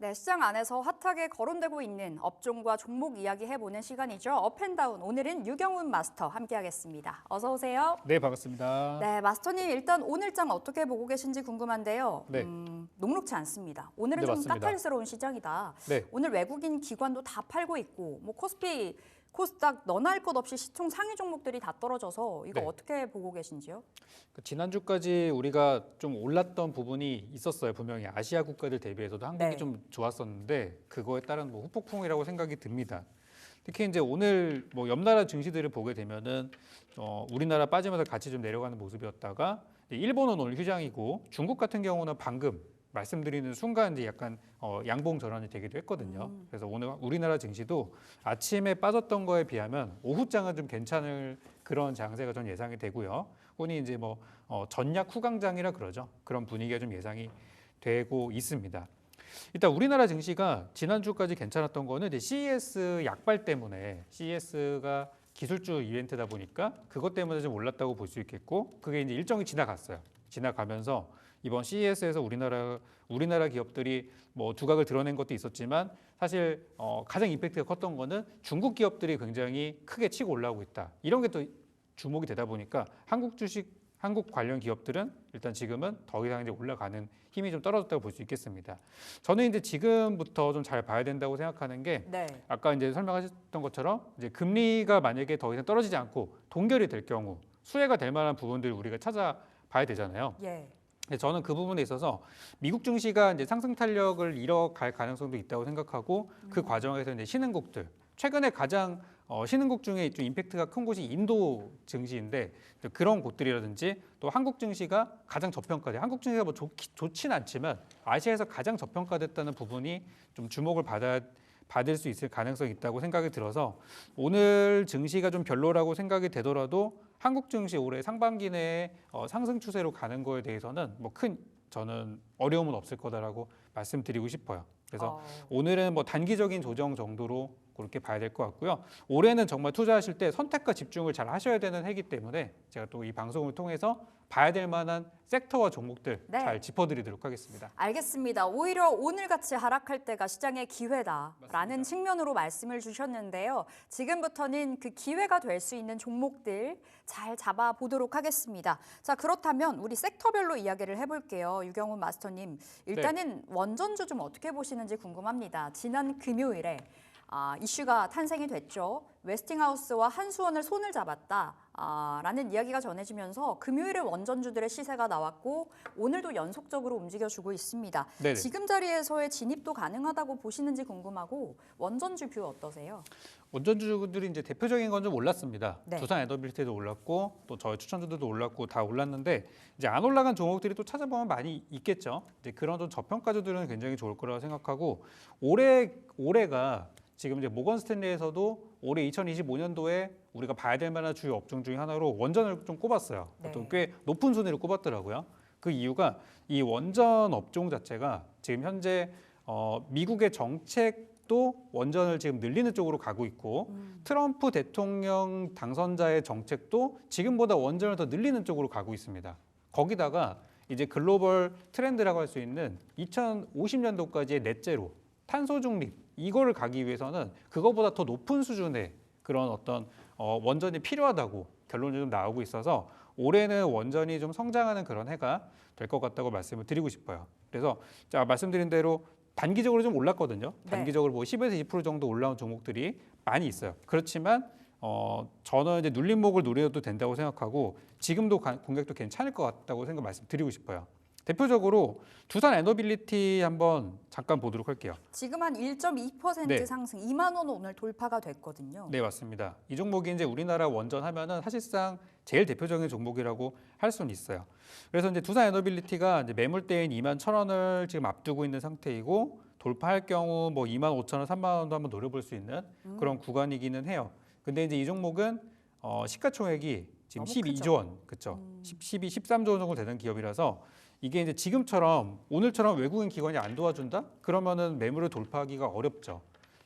네, 시장 안에서 핫하게 거론되고 있는 업종과 종목 이야기 해보는 시간이죠. 업앤다운. 오늘은 유경훈 마스터 함께하겠습니다. 어서 오세요. 네, 반갑습니다. 네, 마스터님 일단 오늘장 어떻게 보고 계신지 궁금한데요. 네. 녹록지 않습니다. 오늘은 네, 좀 맞습니다. 까탈스러운 시장이다. 네. 오늘 외국인 기관도 다 팔고 있고 뭐 코스피, 코스닥 너나 할 것 없이 시총 상위 종목들이 다 떨어져서 이거 네. 어떻게 보고 계신지요? 지난주까지 우리가 좀 올랐던 부분이 있었어요. 분명히 아시아 국가들 대비해서도 한국이 네. 좀 좋았었는데 그거에 따른 뭐 후폭풍이라고 생각이 듭니다. 특히 이제 오늘 뭐 옆나라 증시들을 보게 되면은 우리나라 빠지면서 같이 좀 내려가는 모습이었다가 일본은 오늘 휴장이고 중국 같은 경우는 방금 말씀드리는 순간 이제 약간 양봉 전환이 되기도 했거든요. 그래서 오늘 우리나라 증시도 아침에 빠졌던 거에 비하면 오후장은 좀 괜찮을 그런 장세가 전 예상이 되고요. 흔히 이제 뭐 전략 후강장이라 그러죠. 그런 분위기가 좀 예상이 되고 있습니다. 일단 우리나라 증시가 지난주까지 괜찮았던 거는 이제 CES 약발 때문에 CES가 기술주 이벤트다 보니까 그것 때문에 좀 올랐다고 볼 수 있겠고 그게 이제 일정이 지나갔어요. 지나가면서 이번 CES에서 우리나라 기업들이 뭐 두각을 드러낸 것도 있었지만 사실 가장 임팩트가 컸던 거는 중국 기업들이 굉장히 크게 치고 올라오고 있다. 이런 게 또 주목이 되다 보니까 한국 관련 기업들은 일단 지금은 더 이상 이제 올라가는 힘이 좀 떨어졌다고 볼 수 있겠습니다. 저는 이제 지금부터 좀 잘 봐야 된다고 생각하는 게 네. 아까 이제 설명하셨던 것처럼 이제 금리가 만약에 더 이상 떨어지지 않고 동결이 될 경우 수혜가 될 만한 부분들을 우리가 찾아봐야 되잖아요. 예. 저는 그 부분에 있어서 미국 증시가 이제 상승 탄력을 잃어갈 가능성도 있다고 생각하고 그 과정에서 이제 신흥국들 최근에 가장 신흥국 중에 좀 임팩트가 큰 곳이 인도 증시인데 그런 곳들이라든지 또 한국 증시가 가장 저평가돼. 한국 증시가 뭐 좋진 않지만 아시아에서 가장 저평가됐다는 부분이 좀 주목을 받을 수 있을 가능성이 있다고 생각이 들어서 오늘 증시가 좀 별로라고 생각이 되더라도 한국 증시 올해 상반기 내에 상승 추세로 가는 거에 대해서는 뭐 큰 저는 어려움은 없을 거다라고 말씀드리고 싶어요. 그래서 오늘은 뭐 단기적인 조정 정도로 그렇게 봐야 될 것 같고요. 올해는 정말 투자하실 때 선택과 집중을 잘 하셔야 되는 해이기 때문에 제가 또 이 방송을 통해서 봐야 될 만한 섹터와 종목들 네. 잘 짚어드리도록 하겠습니다. 알겠습니다. 오히려 오늘같이 하락할 때가 시장의 기회다라는 맞습니다. 측면으로 말씀을 주셨는데요. 지금부터는 그 기회가 될 수 있는 종목들 잘 잡아보도록 하겠습니다. 자, 그렇다면 우리 섹터별로 이야기를 해볼게요. 유경훈 마스터님. 일단은 원전주 좀 어떻게 보시는지 궁금합니다. 지난 금요일에 이슈가 탄생이 됐죠. 웨스팅하우스와 한수원을 손을 잡았다. 라는 이야기가 전해지면서 금요일에 원전주들의 시세가 나왔고 오늘도 연속적으로 움직여주고 있습니다. 네네. 지금 자리에서의 진입도 가능하다고 보시는지 궁금하고 원전주 뷰 어떠세요? 원전주들이 이제 대표적인 건 좀 올랐습니다. 네. 두산 에너빌리티도 올랐고 또 저희 추천주들도 올랐고 다 올랐는데 이제 안 올라간 종목들이 또 찾아보면 많이 있겠죠. 이제 그런 좀 저평가주들은 굉장히 좋을 거라고 생각하고 올해가 지금 이제 모건 스탠리에서도 올해 2025년도에 우리가 봐야 될 만한 주요 업종 중에 하나로 원전을 좀 꼽았어요. 네. 또 꽤 높은 순위로 꼽았더라고요. 그 이유가 이 원전 업종 자체가 지금 현재 미국의 정책도 원전을 지금 늘리는 쪽으로 가고 있고 트럼프 대통령 당선자의 정책도 지금보다 원전을 더 늘리는 쪽으로 가고 있습니다. 거기다가 이제 글로벌 트렌드라고 할 수 있는 2050년도까지의 넷제로 탄소 중립 이거를 가기 위해서는 그거보다 더 높은 수준의 그런 어떤 원전이 필요하다고 결론이 좀 나오고 있어서 올해는 원전이 좀 성장하는 그런 해가 될 것 같다고 말씀을 드리고 싶어요. 그래서 제가 말씀드린 대로 단기적으로 좀 올랐거든요. 네. 단기적으로 뭐 10에서 20% 정도 올라온 종목들이 많이 있어요. 그렇지만 저는 이제 눌림목을 노려도 된다고 생각하고 지금도 공격도 괜찮을 것 같다고 말씀드리고 싶어요. 대표적으로 두산 에너빌리티 한번 잠깐 보도록 할게요. 지금 한 1.2% 네. 상승, 2만 원 오늘 돌파가 됐거든요. 네, 맞습니다. 이 종목이 이제 우리나라 원전 하면은 사실상 제일 대표적인 종목이라고 할 수는 있어요. 그래서 이제 두산 에너빌리티가 이제 매물대인 2만 1,000원을 지금 앞두고 있는 상태이고 돌파할 경우 뭐 2만 5천 원, 3만 원도 한번 노려볼 수 있는 그런 구간이기는 해요. 근데 이제 이 종목은 시가총액이 지금 너무 12조 원, 그렇죠? 13조 원 정도 되는 기업이라서 이게 이제 지금처럼 오늘처럼 외국인 기관이 안 도와준다? 그러면은 매물을 돌파하기가 어렵죠.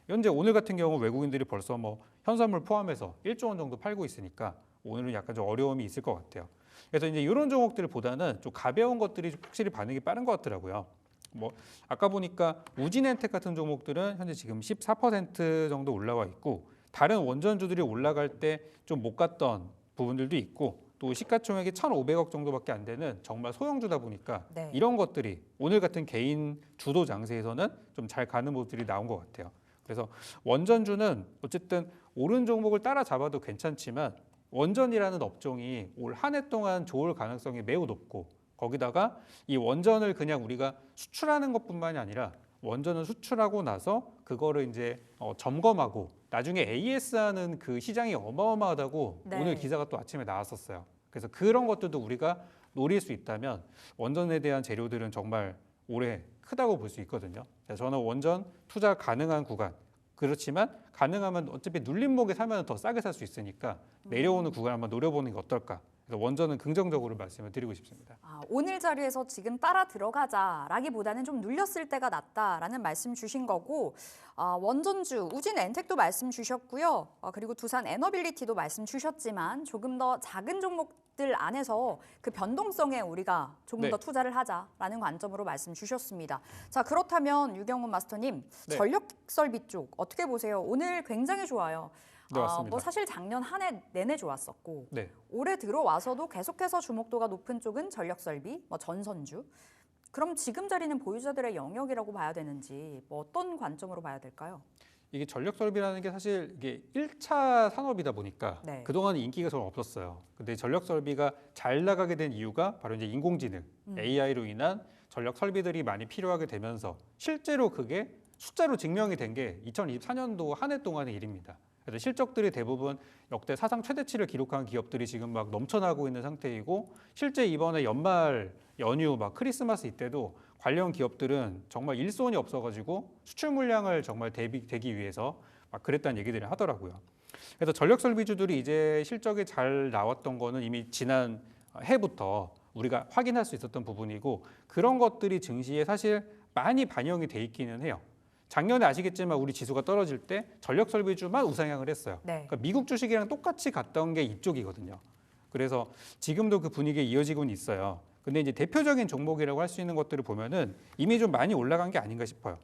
현재 오늘 같은 경우 외국인들이 벌써 뭐 현선물 포함해서 1조 원 정도 팔고 있으니까 오늘은 약간 좀 어려움이 있을 것 같아요. 그래서 이제 이런 종목들보다는 좀 가벼운 것들이 확실히 반응이 빠른 것 같더라고요. 뭐 아까 보니까 우진엔텍 같은 종목들은 현재 지금 14% 정도 올라와 있고 다른 원전주들이 올라갈 때 좀 못 갔던 부분들도 있고 또 시가총액이 1,500억 정도밖에 안 되는 정말 소형주다 보니까 네. 이런 것들이 오늘 같은 개인 주도 장세에서는 좀 잘 가는 모습들이 나온 것 같아요. 그래서 원전주는 어쨌든 오른 종목을 따라잡아도 괜찮지만 원전이라는 업종이 올 한 해 동안 좋을 가능성이 매우 높고 거기다가 이 원전을 그냥 우리가 수출하는 것뿐만이 아니라 원전을 수출하고 나서 그거를 이제 점검하고 나중에 AS하는 그 시장이 어마어마하다고 네. 오늘 기사가 또 아침에 나왔었어요. 그래서 그런 것들도 우리가 노릴 수 있다면 원전에 대한 재료들은 정말 올해 크다고 볼 수 있거든요. 그래서 저는 원전 투자 가능한 구간 그렇지만 가능하면 어차피 눌림목에 사면 더 싸게 살 수 있으니까 내려오는 구간 한번 노려보는 게 어떨까. 그래서 원전은 긍정적으로 말씀을 드리고 싶습니다. 오늘 자리에서 지금 따라 들어가자라기보다는 좀 눌렸을 때가 낫다라는 말씀 주신 거고 원전주 우진엔텍도 말씀 주셨고요. 그리고 두산 에너빌리티도 말씀 주셨지만 조금 더 작은 종목들 안에서 그 변동성에 우리가 조금 네. 더 투자를 하자라는 관점으로 말씀 주셨습니다. 자 그렇다면 유경훈 마스터님 네. 전력설비 쪽 어떻게 보세요? 오늘 굉장히 좋아요. 네, 맞습니다. 뭐 사실 작년 한 해 내내 좋았었고 네. 올해 들어와서도 계속해서 주목도가 높은 쪽은 전력설비, 뭐 전선주. 그럼 지금 자리는 보유자들의 영역이라고 봐야 되는지 뭐 어떤 관점으로 봐야 될까요? 이게 전력 설비라는 게 사실 이게 1차 산업이다 보니까 네. 그동안 인기가 좀 없었어요. 근데 전력 설비가 잘 나가게 된 이유가 바로 이제 인공지능, AI로 인한 전력 설비들이 많이 필요하게 되면서 실제로 그게 숫자로 증명이 된 게 2024년도 한 해 동안의 일입니다. 그래서 실적들이 대부분 역대 사상 최대치를 기록한 기업들이 지금 막 넘쳐나고 있는 상태이고 실제 이번에 연말 연휴 막 크리스마스 이때도 관련 기업들은 정말 일손이 없어가지고 수출 물량을 정말 대기 위해서 막 그랬다는 얘기들을 하더라고요. 그래서 전력 설비주들이 이제 실적이 잘 나왔던 거는 이미 지난 해부터 우리가 확인할 수 있었던 부분이고 그런 것들이 증시에 사실 많이 반영이 돼 있기는 해요. 작년에 아시겠지만 우리 지수가 떨어질 때 전력 설비주만 우상향을 했어요. 네. 그러니까 미국 주식이랑 똑같이 갔던 게 이쪽이거든요. 그래서 지금도 그 분위기에 이어지고는 있어요. 근데 이제 대표적인 종목이라고 할 수 있는 것들을 보면은 이미 좀 많이 올라간 게 아닌가 싶어요.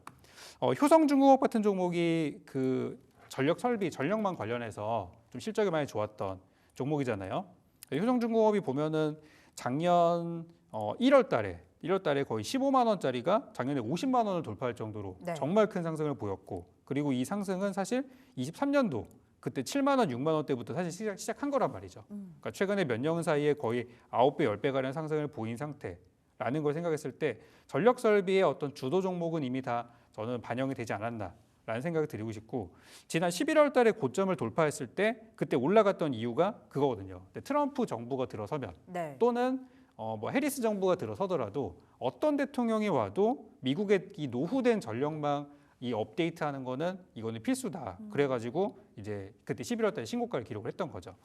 효성중공업 같은 종목이 그 전력 설비, 전력망 관련해서 좀 실적이 많이 좋았던 종목이잖아요. 효성중공업이 보면은 작년 1월 달에 거의 15만 원짜리가 작년에 50만 원을 돌파할 정도로 네. 정말 큰 상승을 보였고 그리고 이 상승은 사실 23년도 그때 7만 원, 6만 원대부터 사실 시작한 거란 말이죠. 그러니까 최근에 몇 년 사이에 거의 9배, 10배 가량 상승을 보인 상태라는 걸 생각했을 때 전력 설비의 어떤 주도 종목은 이미 다 저는 반영이 되지 않았나라는 생각을 드리고 싶고 지난 11월 달에 고점을 돌파했을 때 그때 올라갔던 이유가 그거거든요. 트럼프 정부가 들어서면 네. 또는 뭐 해리스 정부가 들어서더라도 어떤 대통령이 와도 미국의 이 노후된 전력망 이 업데이트하는 거는 이거는 필수다. 그래가지고 이제 그때 11월 달에 신고가를 기록을 했던 거죠.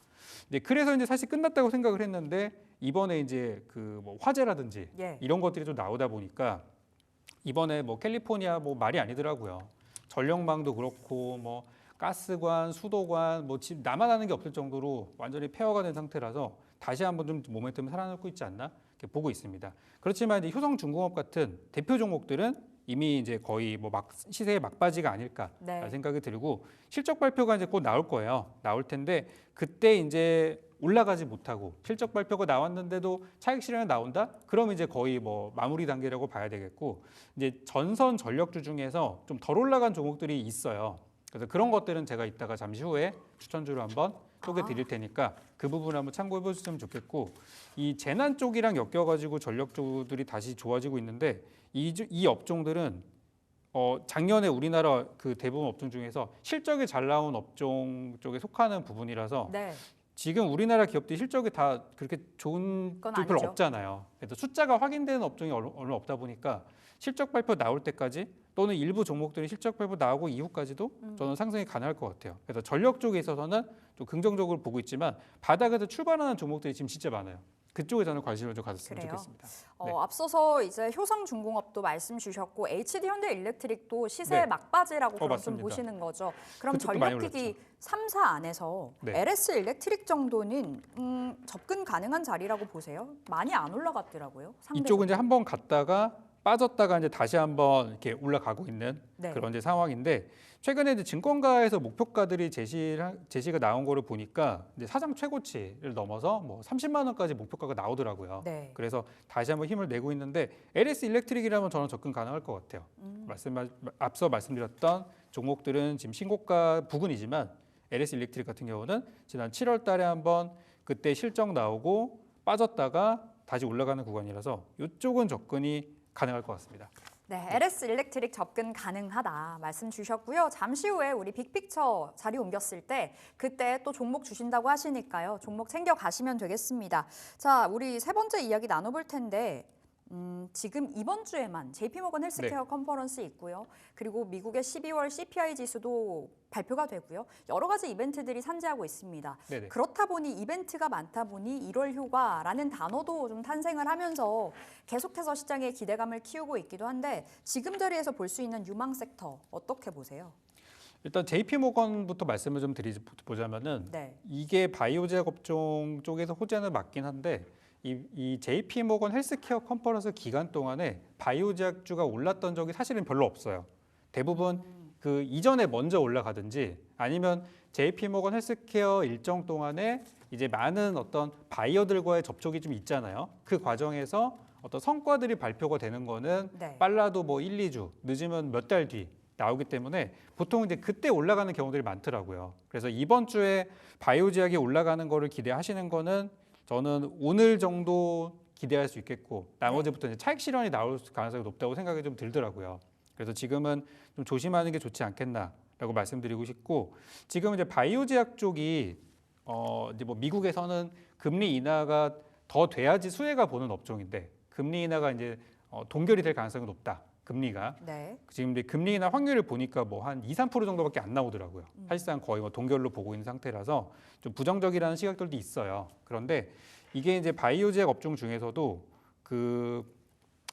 근데 그래서 이제 사실 끝났다고 생각을 했는데 이번에 이제 그 뭐 화재라든지 예. 이런 것들이 좀 나오다 보니까 이번에 뭐 캘리포니아 뭐 말이 아니더라고요. 전력망도 그렇고 뭐 가스관, 수도관 뭐 집 나만 하는 게 없을 정도로 완전히 폐허가 된 상태라서 다시 한번 좀 모멘텀이 살아남고 있지 않나 이렇게 보고 있습니다. 그렇지만 이제 효성중공업 같은 대표 종목들은 이미 이제 거의 뭐 시세의 막바지가 아닐까 네. 생각이 들고 실적 발표가 이제 곧 나올 거예요. 나올 텐데 그때 이제 올라가지 못하고 실적 발표가 나왔는데도 차익 실현이 나온다? 그럼 이제 거의 뭐 마무리 단계라고 봐야 되겠고 이제 전선 전력주 중에서 좀 덜 올라간 종목들이 있어요. 그래서 그런 것들은 제가 이따가 잠시 후에 추천주로 한번 소개해 드릴 테니까 그 부분 한번 참고해 보셨으면 좋겠고 이 재난 쪽이랑 엮여가지고 전력주들이 다시 좋아지고 있는데 이 업종들은 작년에 우리나라 그 대부분 업종 중에서 실적이 잘 나온 업종 쪽에 속하는 부분이라서 네. 지금 우리나라 기업들이 실적이 다 그렇게 좋은 그건 쪽 별로 아니죠. 없잖아요. 그래서 숫자가 확인되는 업종이 얼마 없다 보니까 실적 발표 나올 때까지 또는 일부 종목들이 실적 발표 나오고 이후까지도 저는 상승이 가능할 것 같아요. 그래서 전력 쪽에 있어서는 좀 긍정적으로 보고 있지만 바닥에서 출발하는 종목들이 지금 진짜 많아요. 그쪽에 저는 관심을 좀 가졌으면 그래요? 좋겠습니다. 네. 앞서서 이제 효성중공업도 말씀 주셨고 HD현대일렉트릭도 시세 네. 막바지라고 그럼 좀 맞습니다. 보시는 거죠. 그럼 그쪽도 많이 전력기기 3사 안에서 네. LS 일렉트릭 정도는 접근 가능한 자리라고 보세요? 많이 안 올라갔더라고요. 상대적으로. 이쪽은 이제 한번 갔다가 빠졌다가 이제 다시 한번 이렇게 올라가고 있는 네. 그런 이제 상황인데 최근에 이제 증권가에서 목표가들이 제시가 나온 거를 보니까 이제 사상 최고치를 넘어서 뭐 30만 원까지 목표가가 나오더라고요. 네. 그래서 다시 한번 힘을 내고 있는데 LS 일렉트릭이라면 저는 접근 가능할 것 같아요. 앞서 말씀드렸던 종목들은 지금 신고가 부근이지만 LS 일렉트릭 같은 경우는 지난 7월 달에 한번 그때 실적 나오고 빠졌다가 다시 올라가는 구간이라서 이쪽은 접근이 가능할 것 같습니다. 네, LS 일렉트릭 접근 가능하다 말씀 주셨고요. 잠시 후에 우리 빅픽처 자리 옮겼을 때 그때 또 종목 주신다고 하시니까요. 종목 챙겨 가시면 되겠습니다. 자, 우리 세 번째 이야기 나눠볼 텐데 지금 이번 주에만 JP모건 헬스케어 컨퍼런스 있고요. 그리고 미국의 12월 CPI 지수도 발표가 되고요. 여러 가지 이벤트들이 산재하고 있습니다. 네네. 그렇다 보니 이벤트가 많다 보니 1월 효과라는 단어도 좀 탄생을 하면서 계속해서 시장의 기대감을 키우고 있기도 한데 지금 자리에서 볼 수 있는 유망 섹터 어떻게 보세요? 일단 JP모건부터 말씀을 좀 드리자면은 네. 이게 바이오제약 업종 쪽에서 호재는 맞긴 한데 이 JP모건 헬스케어 컨퍼런스 기간 동안에 바이오제약주가 올랐던 적이 사실은 별로 없어요. 대부분 그 이전에 먼저 올라가든지 아니면 JP모건 헬스케어 일정 동안에 이제 많은 어떤 바이어들과의 접촉이 좀 있잖아요. 그 과정에서 어떤 성과들이 발표가 되는 거는 네. 빨라도 뭐 1, 2주, 늦으면 몇 달 뒤 나오기 때문에 보통 이제 그때 올라가는 경우들이 많더라고요. 그래서 이번 주에 바이오제약이 올라가는 거를 기대하시는 거는 저는 오늘 정도 기대할 수 있겠고 나머지부터 이제 차익 실현이 나올 가능성이 높다고 생각이 좀 들더라고요. 그래서 지금은 좀 조심하는 게 좋지 않겠나라고 말씀드리고 싶고 지금 이제 바이오제약 쪽이 이제 뭐 미국에서는 금리 인하가 더 돼야지 수혜가 보는 업종인데 금리 인하가 이제 동결이 될 가능성이 높다. 금리가 네. 지금 이제 금리 인하 확률을 보니까 뭐 한 2, 3% 정도밖에 안 나오더라고요. 사실상 거의 뭐 동결로 보고 있는 상태라서 좀 부정적이라는 시각들도 있어요. 그런데 이게 이제 바이오제약 업종 중에서도 그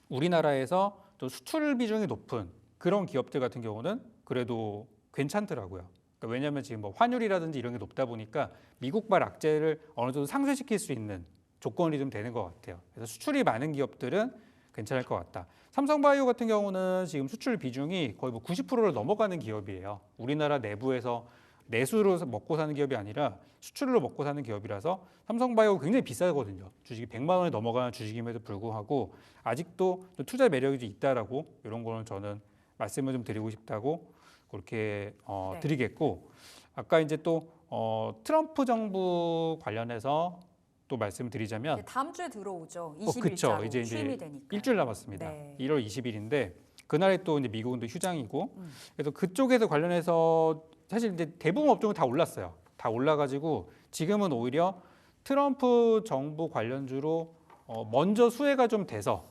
우리나라에서 또 수출 비중이 높은 그런 기업들 같은 경우는 그래도 괜찮더라고요. 그러니까 왜냐하면 지금 뭐 환율이라든지 이런 게 높다 보니까 미국발 악재를 어느 정도 상쇄시킬 수 있는 조건이 좀 되는 것 같아요. 그래서 수출이 많은 기업들은 괜찮을 것 같다. 삼성바이오 같은 경우는 지금 수출 비중이 거의 뭐 90%를 넘어가는 기업이에요. 우리나라 내부에서 내수로 먹고 사는 기업이 아니라 수출로 먹고 사는 기업이라서 삼성바이오 굉장히 비싸거든요. 주식이 100만 원이 넘어가는 주식임에도 불구하고 아직도 좀 투자 매력이 좀 있다라고 이런 거는 저는 말씀을 좀 드리고 싶다고 그렇게 네. 드리겠고 아까 이제 또 트럼프 정부 관련해서 또 말씀을 드리자면 다음 주에 들어오죠. 그쵸. 20일자로 이제 취임이 되니까. 일주일 남았습니다. 네. 1월 20일인데 그날에 또 이제 미국은 또 휴장이고 그래서 그쪽에서 관련해서 사실 이제 대부분 업종은 다 올랐어요. 다 올라가지고 지금은 오히려 트럼프 정부 관련주로 먼저 수혜가 돼서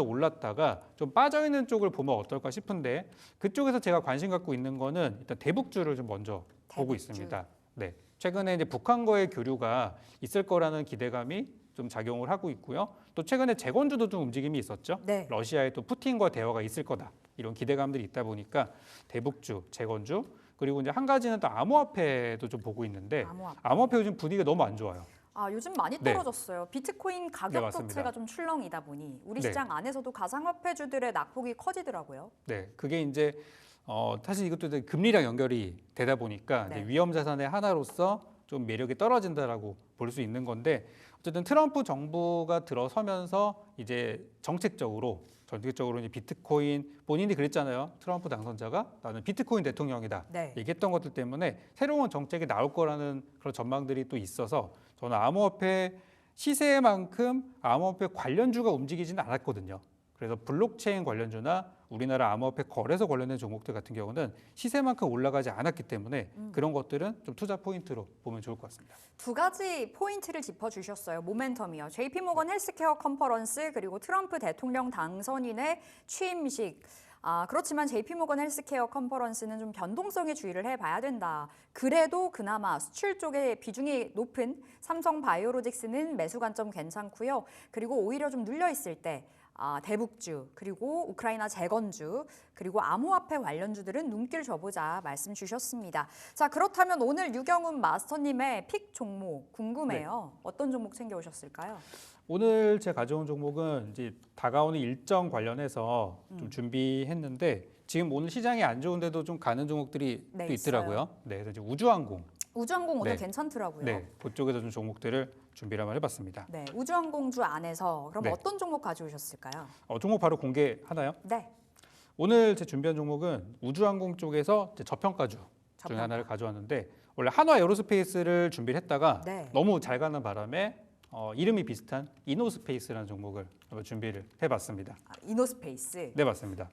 올랐다가 좀 빠져 있는 쪽을 보면 어떨까 싶은데 그쪽에서 제가 관심 갖고 있는 거는 일단 대북주를 좀 먼저 보고 대북주. 있습니다. 네. 최근에 이제 북한과의 교류가 있을 거라는 기대감이 좀 작용을 하고 있고요. 또 최근에 재건주도 좀 움직임이 있었죠. 네. 러시아의 또 푸틴과 대화가 있을 거다. 이런 기대감들이 있다 보니까 대북주, 재건주 그리고 이제 한 가지는 또 암호화폐도 좀 보고 있는데 암호화폐 요즘 분위기가 너무 안 좋아요. 요즘 많이 네. 떨어졌어요. 비트코인 가격 맞습니다. 자체가 좀 출렁이다 보니 우리 네. 시장 안에서도 가상화폐주들의 낙폭이 커지더라고요. 네, 그게 이제 사실 이것도 이제 금리랑 연결이 되다 보니까 네. 이제 위험 자산의 하나로서 좀 매력이 떨어진다라고 볼 수 있는 건데 어쨌든 트럼프 정부가 들어서면서 이제 전격적으로 이제 비트코인 본인이 그랬잖아요. 트럼프 당선자가 나는 비트코인 대통령이다. 네. 얘기했던 것들 때문에 새로운 정책이 나올 거라는 그런 전망들이 또 있어서 저는 암호화폐 시세만큼 암호화폐 관련주가 움직이지는 않았거든요. 그래서 블록체인 관련주나 우리나라 암호화폐 거래소 관련된 종목들 같은 경우는 시세만큼 올라가지 않았기 때문에 그런 것들은 좀 투자 포인트로 보면 좋을 것 같습니다. 두 가지 포인트를 짚어주셨어요. 모멘텀이요. JP모건 헬스케어 컨퍼런스 그리고 트럼프 대통령 당선인의 취임식. 그렇지만 JP모건 헬스케어 컨퍼런스는 좀 변동성에 주의를 해봐야 된다. 그래도 그나마 수출 쪽에 비중이 높은 삼성바이오로직스는 매수 관점 괜찮고요. 그리고 오히려 좀 눌려있을 때 대북주, 그리고 우크라이나 재건주, 그리고 암호화폐 관련주들은 눈길 줘보자 말씀 주셨습니다. 자, 그렇다면 오늘 유경훈 마스터님의 픽 종목 궁금해요. 어떤 종목 챙겨오셨을까요? 오늘 제가 가져온 종목은 이제 다가오는 일정 관련해서 좀 준비했는데 지금 오늘 시장이 안 좋은데도 좀 가는 종목들이 네, 또 있더라고요. 네, 그래서 이제 우주항공, 우주항공 오늘 네. 괜찮더라고요. 네, 그쪽에서 좀 종목들을 준비를 한번 해봤습니다. 네, 우주항공주 안에서 그럼 네. 어떤 종목 가져오셨을까요? 종목 바로 공개하나요? 네, 오늘 제 준비한 종목은 우주항공 쪽에서 이제 저평가주 중에 저평가. 하나를 가져왔는데 원래 한화 에어로스페이스를 준비를 했다가 네. 너무 잘 가는 바람에 이름이 비슷한 이노스페이스라는 종목을 한번 준비를 해봤습니다. 이노스페이스. 네, 맞습니다.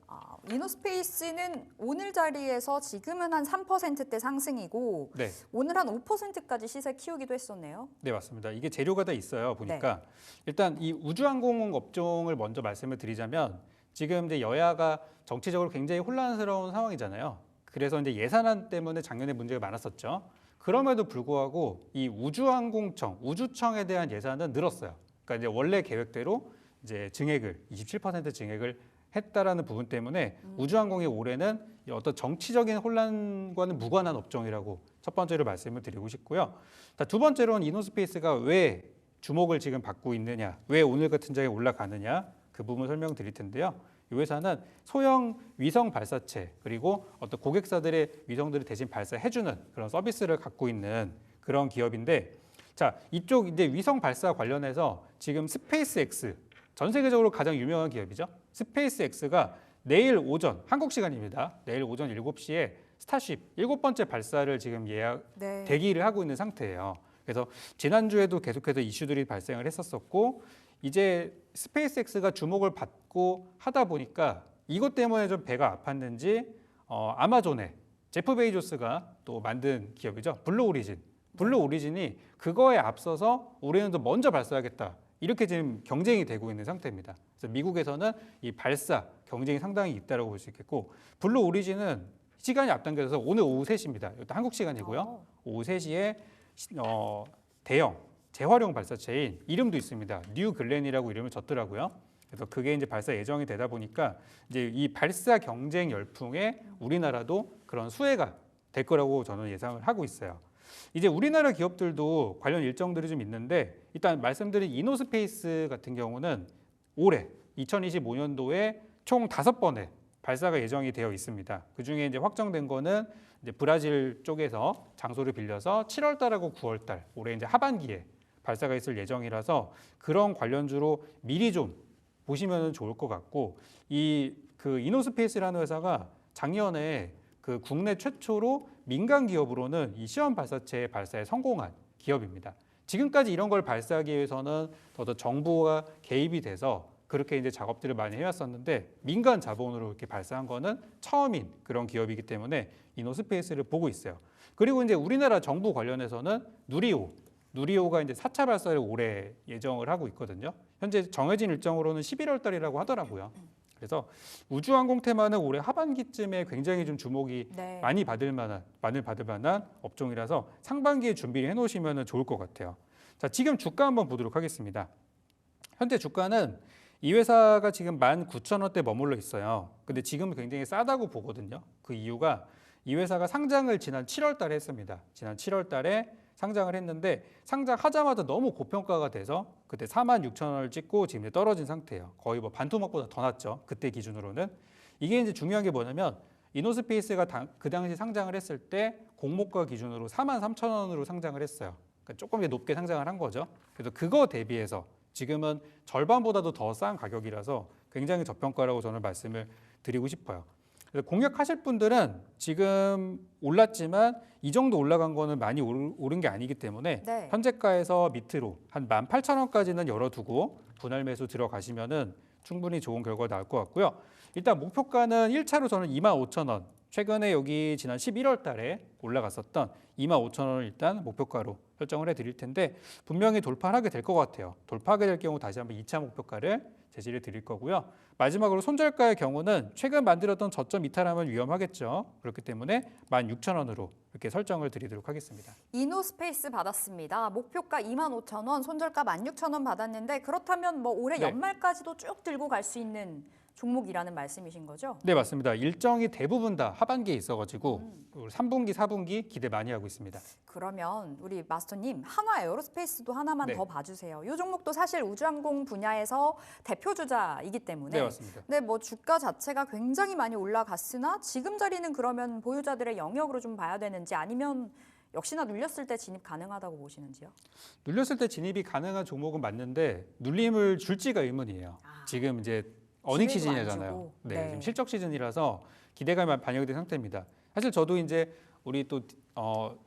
이노스페이스는 오늘 자리에서 지금은 한 3%대 상승이고 네, 오늘 한 5%까지 시세 키우기도 했었네요. 네, 맞습니다. 이게 재료가 다 있어요. 보니까 일단 이 우주항공 업종을 먼저 말씀을 드리자면 지금 이제 여야가 정치적으로 굉장히 혼란스러운 상황이잖아요. 그래서 이제 예산안 때문에 작년에 문제가 많았었죠. 그럼에도 불구하고 이 우주항공청, 우주청에 대한 예산은 늘었어요. 그러니까 이제 원래 계획대로 이제 증액을 27% 증액을 했다라는 부분 때문에 우주항공이 올해는 이 어떤 정치적인 혼란과는 무관한 업종이라고 첫 번째로 말씀을 드리고 싶고요. 자, 두 번째로는 이노스페이스가 왜 주목을 지금 받고 있느냐, 왜 오늘 같은 장에 올라가느냐 그 부분 설명드릴 텐데요. 이 회사는 소형 위성 발사체 그리고 어떤 고객사들의 위성들을 대신 발사해주는 그런 서비스를 갖고 있는 그런 기업인데, 자 이쪽 이제 위성 발사 관련해서 지금 스페이스X 전 세계적으로 가장 유명한 기업이죠. 스페이스X가 내일 오전 한국 시간입니다. 내일 오전 7시에 스타쉽 7번째 발사를 지금 예약 네. 대기를 하고 있는 상태예요. 그래서 지난주에도 계속해서 이슈들이 발생을 했었었고 이제 스페이스X가 주목을 받고 하다 보니까 이것 때문에 좀 배가 아팠는지 아마존의 제프 베이조스가 또 만든 기업이죠. 블루 오리진. 블루 오리진이 그거에 앞서서 올해는 더 먼저 발사하겠다. 이렇게 지금 경쟁이 되고 있는 상태입니다. 그래서 미국에서는 이 발사 경쟁이 상당히 있다고 볼 수 있겠고 블루 오리진은 시간이 앞당겨져서 오늘 오후 3시입니다. 이것도 한국 시간이고요. 오후 3시에 대형 재활용 발사체인 이름도 있습니다. 뉴 글렌이라고 이름을 줬더라고요. 그래서 그게 이제 발사 예정이 되다 보니까 이제 이 발사 경쟁 열풍에 우리나라도 그런 수혜가 될 거라고 저는 예상을 하고 있어요. 이제 우리나라 기업들도 관련 일정들이 좀 있는데 일단 말씀드린 이노스페이스 같은 경우는 올해 2025년도에 총 5번의 발사가 예정이 되어 있습니다. 그 중에 이제 확정된 거는 이제 브라질 쪽에서 장소를 빌려서 7월달하고 9월달 올해 이제 하반기에 발사가 있을 예정이라서 그런 관련주로 미리 좀 보시면 좋을 것 같고 이 그 이노스페이스라는 회사가 작년에 그 국내 최초로 민간 기업으로는 이 시험 발사체 발사에 성공한 기업입니다. 지금까지 이런 걸 발사하기 위해서는 더 정부가 개입이 돼서 그렇게 이제 작업들을 많이 해왔었는데 민간 자본으로 이렇게 발사한 거는 처음인 그런 기업이기 때문에 이노스페이스를 보고 있어요. 그리고 이제 우리나라 정부 관련해서는 누리호가 이제 4차 발사를 올해 예정을 하고 있거든요. 현재 정해진 일정으로는 11월 달이라고 하더라고요. 그래서 우주항공 테마는 올해 하반기쯤에 굉장히 좀 주목이 네. 많이 받을 만한 업종이라서 상반기에 준비를 해놓으시면 좋을 것 같아요. 자, 지금 주가 한번 보도록 하겠습니다. 현재 주가는 이 회사가 지금 19,000원대 머물러 있어요. 근데 지금 굉장히 싸다고 보거든요. 그 이유가 이 회사가 상장을 지난 7월 달에 했습니다. 지난 7월 달에 상장을 했는데 상장하자마자 너무 고평가가 돼서 그때 46,000원을 찍고 지금 이제 떨어진 상태예요. 거의 뭐 반토막보다 더 낮죠. 그때 기준으로는. 이게 이제 중요한 게 뭐냐면 이노스페이스가 그 당시 상장을 했을 때 공모가 기준으로 43,000원으로 상장을 했어요. 그러니까 조금 높게 상장을 한 거죠. 그래서 그거 대비해서 지금은 절반보다도 더 싼 가격이라서 굉장히 저평가라고 저는 말씀을 드리고 싶어요. 그래서 공략하실 분들은 지금 올랐지만 이 정도 올라간 거는 많이 오른 게 아니기 때문에 네. 현재가에서 밑으로 한 18,000원까지는 열어두고 분할 매수 들어가시면은 충분히 좋은 결과가 나올 것 같고요. 일단 목표가는 1차로 저는 25,000원. 최근에 여기 지난 11월 달에 올라갔었던 25,000원을 일단 목표가로 설정을 해드릴 텐데 분명히 돌파를 하게 될 것 같아요. 돌파하게 될 경우 다시 한번 2차 목표가를 제시를 드릴 거고요. 마지막으로 손절가의 경우는 최근 만들었던 저점 이탈하면 위험하겠죠. 그렇기 때문에 16,000원으로 이렇게 설정을 드리도록 하겠습니다. 이노스페이스 받았습니다. 목표가 25,000원, 손절가 16,000원 받았는데 그렇다면 뭐 올해 네. 연말까지도 쭉 들고 갈 수 있는 종목이라는 말씀이신 거죠? 네, 맞습니다. 일정이 대부분 다 하반기에 있어가지고 3분기, 4분기 기대 많이 하고 있습니다. 그러면 우리 마스터님 한화 에어로스페이스도 하나만 네. 더 봐주세요. 이 종목도 사실 우주항공 분야에서 대표 주자이기 때문에 네, 맞습니다. 근데 뭐 주가 자체가 굉장히 많이 올라갔으나 지금 자리는 그러면 보유자들의 영역으로 좀 봐야 되는지 아니면 역시나 눌렸을 때 진입 가능하다고 보시는지요? 눌렸을 때 진입이 가능한 종목은 맞는데 눌림을 줄지가 의문이에요. 지금 이제 어닝 기회도 안 시즌이잖아요. 주고. 네, 네. 지금 실적 시즌이라서 기대감이 반영이 된 상태입니다. 사실 저도 이제 우리 또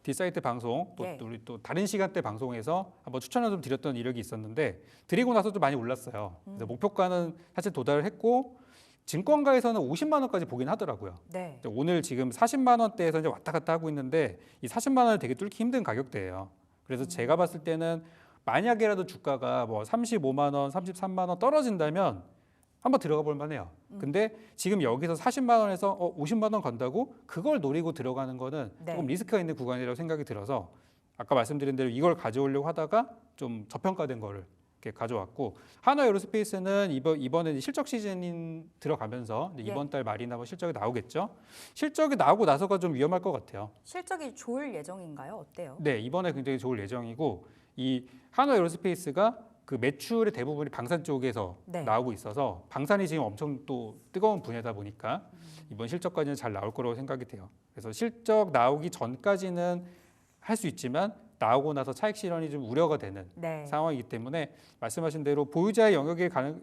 디사이트 방송 또 예. 우리 또 다른 시간대 방송에서 한번 추천을 좀 드렸던 이력이 있었는데 드리고 나서 좀 많이 올랐어요. 그래서 목표가는 사실 도달을 했고 증권가에서는 50만 원까지 보긴 하더라고요. 네. 오늘 지금 40만 원대에서 이제 왔다 갔다 하고 있는데 이 40만 원을 되게 뚫기 힘든 가격대예요. 그래서 제가 봤을 때는 만약에라도 주가가 뭐 35만 원, 33만 원 떨어진다면 한번 들어가 볼 만해요. 근데 지금 여기서 40만 원에서 50만 원 건다고 그걸 노리고 들어가는 거는 네. 조금 리스크가 있는 구간이라고 생각이 들어서 아까 말씀드린 대로 이걸 가져오려고 하다가 좀 저평가된 거를 이렇게 가져왔고 한화 에어로스페이스는 이번에 실적 시즌 들어가면서 이제 예. 이번 달 말이나 뭐 실적이 나오겠죠. 실적이 나오고 나서가 좀 위험할 것 같아요. 실적이 좋을 예정인가요? 어때요? 네, 이번에 굉장히 좋을 예정이고 이 한화 에어로스페이스가 그 매출의 대부분이 방산 쪽에서 네. 나오고 있어서 방산이 지금 엄청 또 뜨거운 분야다 보니까 이번 실적까지는 잘 나올 거라고 생각이 돼요. 그래서 실적 나오기 전까지는 할 수 있지만 나오고 나서 차익 실현이 좀 우려가 되는 네. 상황이기 때문에 말씀하신 대로 보유자의 영역에 가는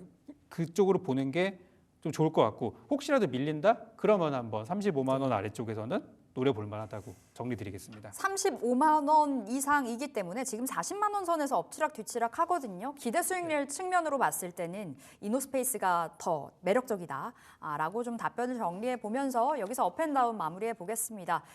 그쪽으로 보는 게 좀 좋을 것 같고 혹시라도 밀린다? 그러면 한번 35만 원 아래쪽에서는 노려볼 만하다고 정리드리겠습니다. 35만 원 이상이기 때문에 지금 40만 원 선에서 엎치락 뒤치락 하거든요. 기대 수익률 측면으로 봤을 때는 이노스페이스가 더 매력적이다라고 좀 답변을 정리해 보면서 여기서 업앤다운 마무리해 보겠습니다.